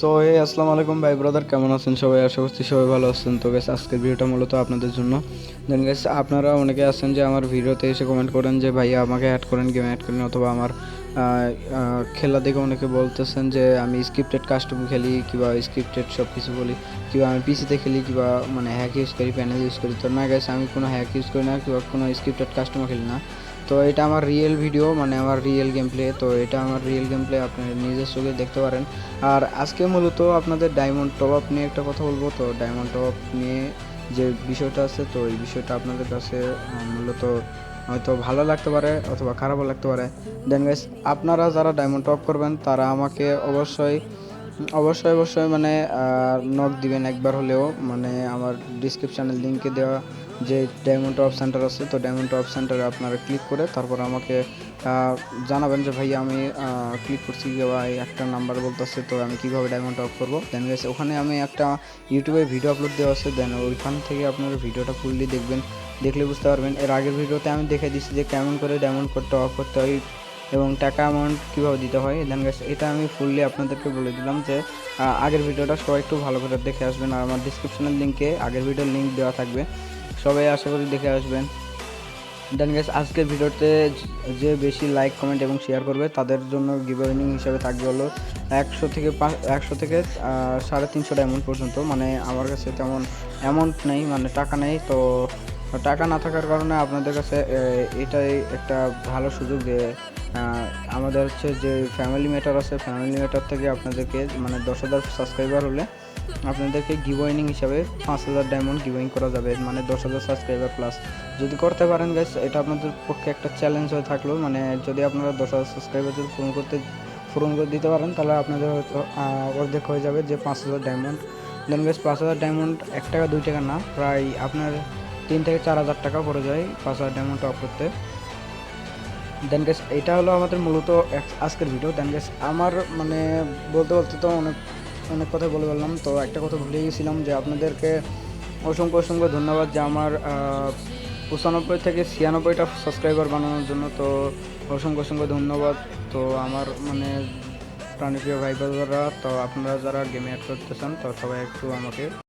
So আসসালামু আলাইকুম ভাই ব্রাদার, কেমন আছেন সবাই? আশা করছি সবাই ভালো আছেন। তো গেস আজকের ভিডিওটা মূলত আপনাদের জন্য। দেন গেস আপনারা অনেকে আছেন যে আমার ভিডিওতে এসে কমেন্ট করেন যে ভাইয়া আমাকে অ্যাড করেন, গেম অ্যাড করেন, অথবা আমার খেলা দেখে অনেকে বলতেছেন যে আমি স্ক্রিপ্টেড কাস্টম খেলি কিংবা স্ক্রিপ্টেড সব কিছু বলি, কিংবা আমি পিসিতে খেলি কিংবা মানে হ্যাক ইউজ করি, প্যানেল ইউজ করি। তো না গেছে, আমি কোনো হ্যাক ইউজ করি না কিংবা কোনো স্ক্রিপ্টেড কাস্টমও খেলি না। তো এটা আমার রিয়েল ভিডিও, মানে আমার রিয়েল গেম প্লে। তো এটা আমার রিয়েল গেম প্লে, আপনি নিজের চোখে দেখতে পারেন। আর আজকে মূলত আপনাদের ডায়মন্ড টপ আপ নিয়ে একটা কথা বলবো। তো ডায়মন্ড টপ আপ নিয়ে যে বিষয়টা আছে, তো এই বিষয়টা আপনাদের কাছে মূলত হয়তো ভালো লাগতে পারে অথবা খারাপও লাগতে পারে। দেন গাইস, আপনারা যারা ডায়মন্ড টপ করবেন তারা আমাকে অবশ্যই অবশ্যই অবশ্যই মানে নক দিবেন একবার হলেও। মানে আমার ডিসক্রিপশানের লিঙ্কে দেওয়া যে ডায়মন্ড টপ সেন্টার আছে, তো ডায়মন্ড টপ সেন্টারে আপনারা ক্লিক করে তারপর আমাকে জানাবেন যে ভাই আমি ক্লিক করছি ভাই, একটা নাম্বার বলতেছে, তো আমি কীভাবে ডায়মন্ড টপ করবো। দেন গেছে ওখানে আমি একটা ইউটিউবে ভিডিও আপলোড দেওয়া আছে, দেন ওইখান থেকে আপনারা ভিডিওটা ফুললি দেখবেন, দেখলে বুঝতে পারবেন। এর আগের ভিডিওতে আমি দেখে দিচ্ছি যে কেমন করে ডায়মন্ড টপ আপ করতে হয় এবং টাকা অ্যামাউন্ট কীভাবে দিতে হয়। দেন গেছে এটা আমি ফুললি আপনাদেরকে বলে দিলাম যে আগের ভিডিওটা সবাই একটু ভালো করে দেখে আসবেন। আর আমার ডিসক্রিপশনের লিঙ্কে আগের ভিডিওর লিঙ্ক দেওয়া থাকবে, সবাই আশা করি দেখে আসবেন। দেন গেস আজকের ভিডিওতে যে বেশি লাইক কমেন্ট এবং শেয়ার করবে তাদের জন্য গিভঅ্যাওয়ে হিসাবে থাকবে হলো 100 থেকে 350 ডায়মন্ড পর্যন্ত। মানে আমার কাছে তেমন অ্যামাউন্ট নেই, মানে টাকা নেই। তো টাকা না থাকার কারণে আপনাদের কাছে এটাই একটা ভালো সুযোগ যে আমাদের হচ্ছে যে ফ্যামিলি ম্যাটার আছে, ফ্যামিলি ম্যাটার থেকে আপনাদেরকে মানে 10,000 সাবস্ক্রাইবার হলে আপনাদেরকে গিভওয়িং হিসাবে 5,000 ডায়মন্ড গিভওয়িং করা যাবে, মানে 10,000 সাবস্ক্রাইবার প্লাস। যদি করতে পারেন গাইস, এটা আপনাদের পক্ষে একটা চ্যালেঞ্জ হয়ে থাকলো। মানে যদি আপনারা 10,000 সাবস্ক্রাইবার যদি পূরণ করে দিতে পারেন তাহলে আপনাদের হয়তো অর্ধেক হয়ে যাবে যে 5,000 ডায়মন্ড। দেন গাইস 5,000 ডায়মন্ড 1 টাকা 2 টাকা না, প্রায় আপনার 3 থেকে 4,000 টাকা পড়ে যায় 5,000 ডায়মন্ড টপ করতে। দেন গেস এটা হলো আমাদের মূলত আজকের ভিডিও। দেন গেস আমার মানে বলতে বলতে তো অনেক অনেক কথা বলে বললাম। তো একটা কথা ভুলে গেছিলাম যে আপনাদেরকে অসংখ্য অসংখ্য ধন্যবাদ যে আমার 95 থেকে 96টা সাবস্ক্রাইবার বানানোর জন্য। তো অসংখ্য অসংখ্য ধন্যবাদ। তো আমার মানে প্রাণপ্রিয় ভাই বোনেরা, তো আপনারা যারা গেমে অ্যাড করতে চান তো সবাই একটু আমাকে